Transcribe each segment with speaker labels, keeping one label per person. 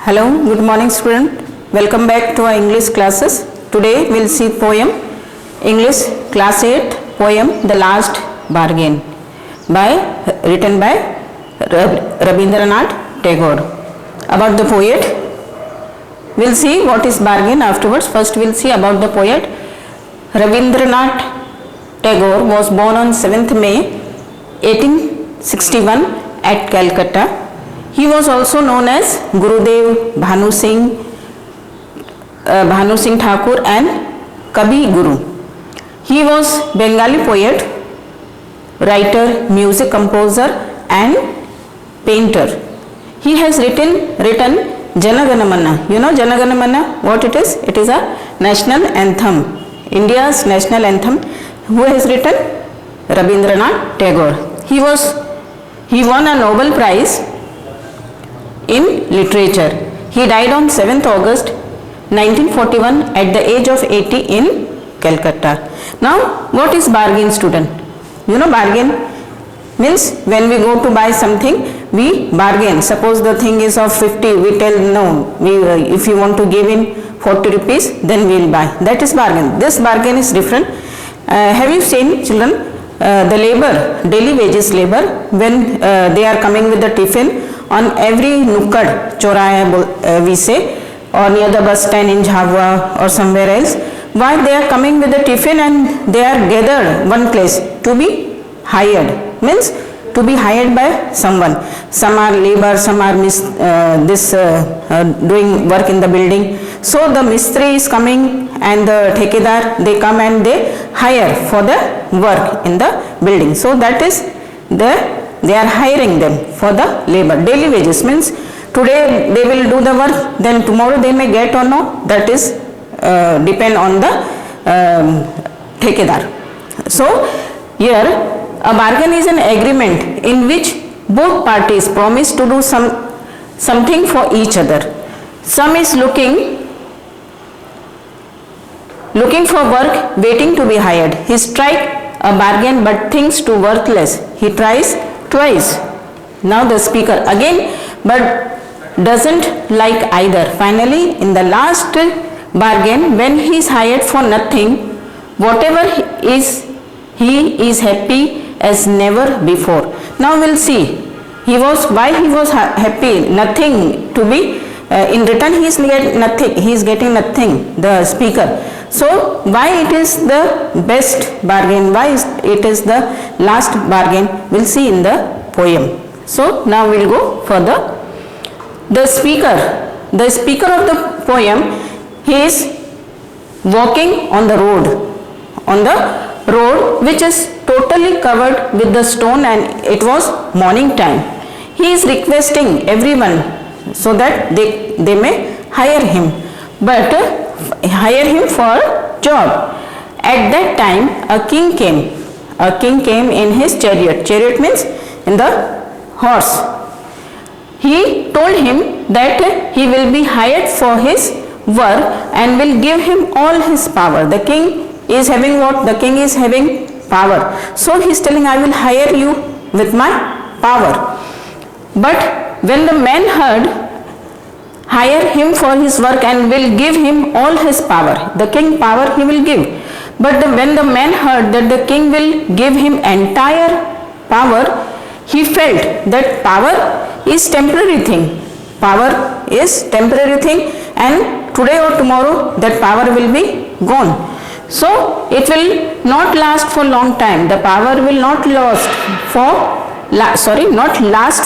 Speaker 1: Hello, good morning student. Welcome back to our English classes. Today we'll see poem English class 8 poem The Last Bargain written by Rabindranath Tagore. About the poet, we'll see what is bargain afterwards. First we'll see about the poet. Rabindranath Tagore was born on 7th May 1861 at Calcutta. He was also known as Gurudev, Bhanu Singh Thakur and Kabi Guru. He was Bengali poet, writer, music composer and painter. He has written Jana Gana Mana. You know Jana Gana Mana, what it is? It is a national anthem, India's national anthem. Who has written? Rabindranath Tagore. He won a Nobel Prize in literature. He died on 7th August 1941 at the age of 80 in Calcutta. Now, what is bargain, student? You know bargain means when we go to buy something, we bargain. Suppose the thing is of 50, we tell no, if you want to give in 40 rupees, then we will buy. That is bargain. This bargain is different. Have you seen, children, the labor, daily wages labor, when they are coming with the tiffin, on every nukkad, choraya we say, or near the bus stand in Jhabua or somewhere else, why they are coming with the tiffin and they are gathered one place to be hired, means to be hired by someone. Some are labor, some are doing work in the building. So the mistri is coming and the thekedar, they come and they hire for the work in the building. So that is they are hiring them for the labor. Daily wages means today they will do the work, then tomorrow they may get or no, that is depend on the thekedar. So here a bargain is an agreement in which both parties promise to do something for each other. Some is looking for work, waiting to be hired. He strike a bargain but thinks too worthless. He tries twice. Now the speaker again, but doesn't like either. Finally, in the last bargain, when he is hired for nothing, whatever he is happy as never before. Now we'll see why he was happy. Nothing to be in return. He is getting nothing. The speaker. So why it is the best bargain? Why it is the last bargain? We'll see in the poem. So now we'll go further. The speaker of the poem, he is walking on the road which is totally covered with the stone, and it was morning time. He is requesting everyone so that they may hire him, but hire him for job. At that time a king came in his chariot. Chariot means in the horse. He told him that he will be hired for his work and will give him all his power. The king is having what? The king is having power. So he is telling, I will hire you with my power. But when the man heard, hire him for his work and will give him all his power. The king power he will give. But when the man heard that the king will give him entire power, he felt that power is temporary thing. Power is temporary thing, and today or tomorrow that power will be gone. So it will not last for long time. The power will not last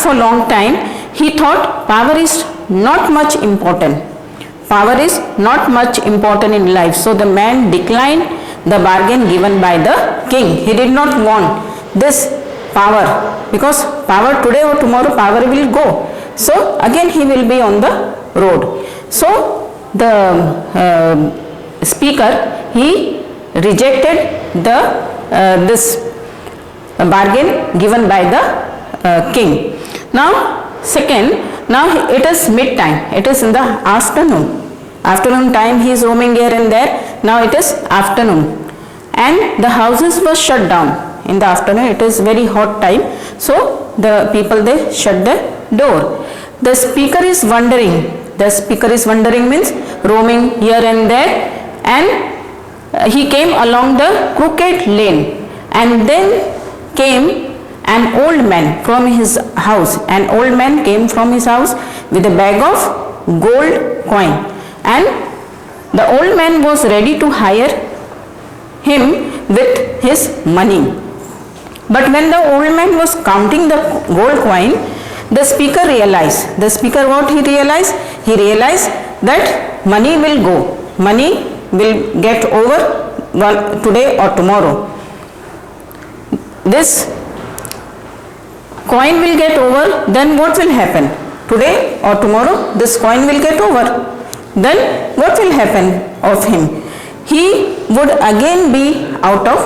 Speaker 1: for long time. He thought power is not much important. Power is not much important in life. So the man declined the bargain given by the king. He did not want this power, because power today or tomorrow power will go. So again he will be on the road. So the speaker, he rejected this bargain given by the king. Now it is mid time. It is in the afternoon time. He is roaming here and there. Now it is afternoon, and the houses were shut down. In the afternoon, it is very hot time. So the people, they shut the door. The speaker is wandering. The speaker is wandering means roaming here and there, and he came along the crooked lane, and then came an old man from his house. An old man came from his house with a bag of gold coin, and the old man was ready to hire him with his money. But when the old man was counting the gold coin, the speaker realized. The speaker, what he realized? He realized that money will go. Money will get over today or tomorrow. This coin will get over, then what will happen? Today or tomorrow this coin will get over. Then what will happen of him? He would again be out of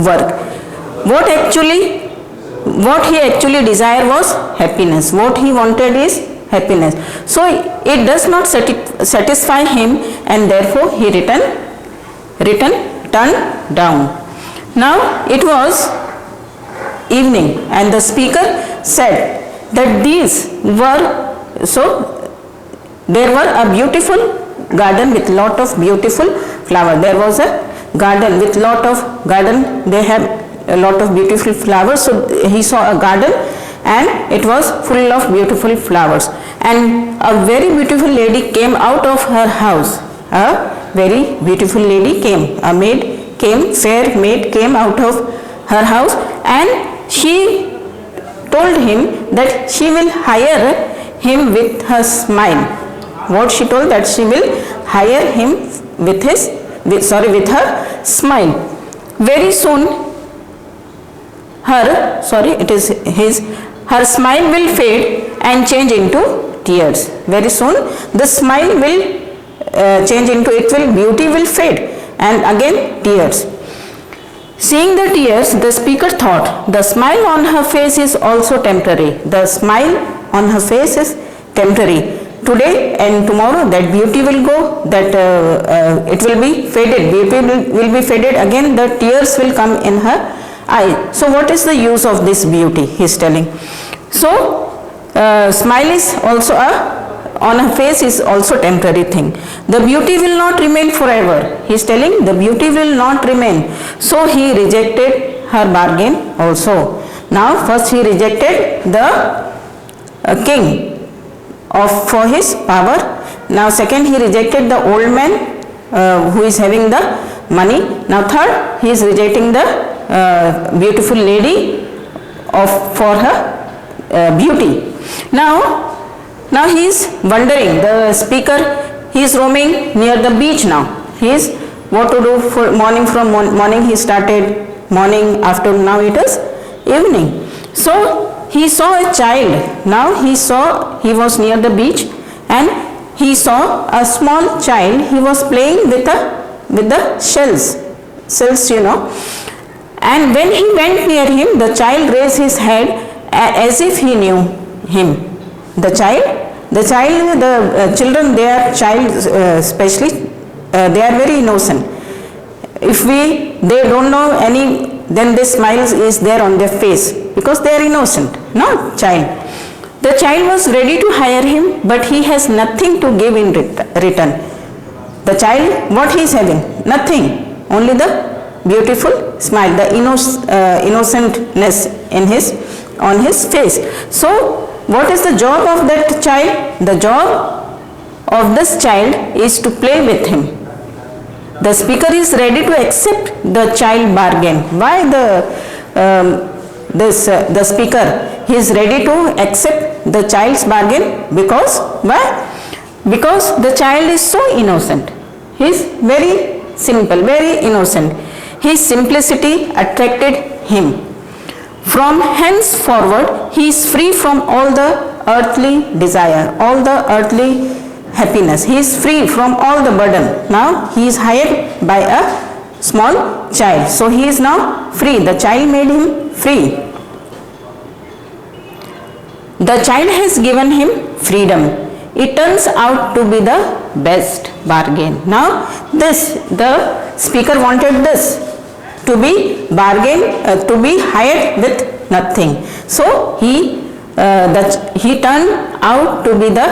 Speaker 1: work. What he actually desired was happiness. What he wanted is happiness. So it does not satisfy him, and therefore he turned down. Now it was evening, and the speaker said that there were a beautiful garden with lot of beautiful flowers. There was a garden with they have a lot of beautiful flowers. So he saw a garden, and it was full of beautiful flowers, and a very beautiful lady came out of her house. A very beautiful lady came, fair maid came out of her house, and she told him that she will hire him with her smile. What she told? That she will hire him with her smile. Very soon her smile will fade and change into tears. Very soon the smile will change into, beauty will fade, and again tears. Seeing the tears, the speaker thought, the smile on her face is also temporary. The smile on her face is temporary. Today and tomorrow that beauty will go, it will be faded. Beauty will be faded, again the tears will come in her eye. So what is the use of this beauty? He is telling. So smile is also on her face is also temporary thing. The beauty will not remain forever. He is telling the beauty will not remain. So he rejected her bargain also. Now first he rejected the king for his power. Now second, he rejected the old man who is having the money. Now third, he is rejecting the beautiful lady for her beauty. Now he is wondering. The speaker, he is roaming near the beach now. He is what to do for morning. From morning he started, morning, afternoon, now it is evening. So he saw a child. Now he was near the beach, and he saw a small child. He was playing with the shells, and when he went near him, the child raised his head as if he knew him. The children, they are especially they are very innocent. If they don't know any, then this smile is there on their face because they are innocent. No, child. The child was ready to hire him, but he has nothing to give in return. The child, what he is having? Nothing. Only the beautiful smile, the innocentness on his face. So what is the job of that child? The job of this child is to play with him. The speaker is ready to accept the child bargain. Why the speaker, he is ready to accept the child's bargain? Because why? Because the child is so innocent. He is very simple, very innocent. His simplicity attracted him. From henceforward, he is free from all the earthly desire, all the earthly happiness. He is free from all the burden. Now he is hired by a small child. So he is now free. The child made him free. The child has given him freedom. It turns out to be the best bargain. Now the speaker wanted this, to be hired with nothing. So he that he turned out to be the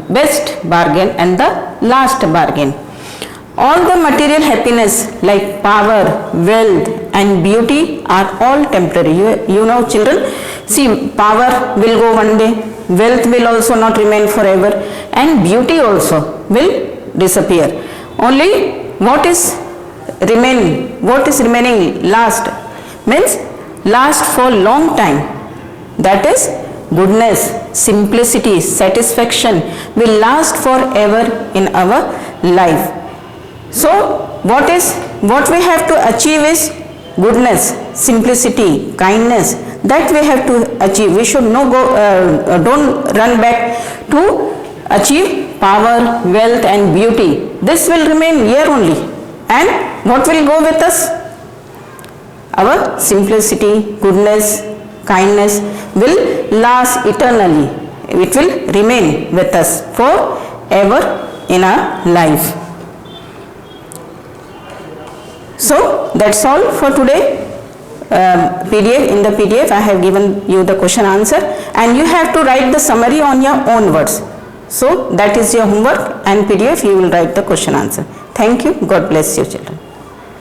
Speaker 1: best bargain and the last bargain. All the material happiness like power, wealth and beauty are all temporary. You know children, see, power will go one day, wealth will also not remain forever, and beauty also will disappear. Only what is remaining last means last for long time, that is goodness, simplicity, satisfaction will last forever in our life. So what we have to achieve is goodness, simplicity, kindness, that we have to achieve. We should don't run back to achieve power, wealth and beauty. This will remain here only. And what will go with us? Our simplicity, goodness, kindness will last eternally. It will remain with us forever in our life. So that's all for today. PDF. In the PDF I have given you the question answer and you have to write the summary on your own words. So that is your homework, and PDF you will write the question answer. Thank you. God bless you children.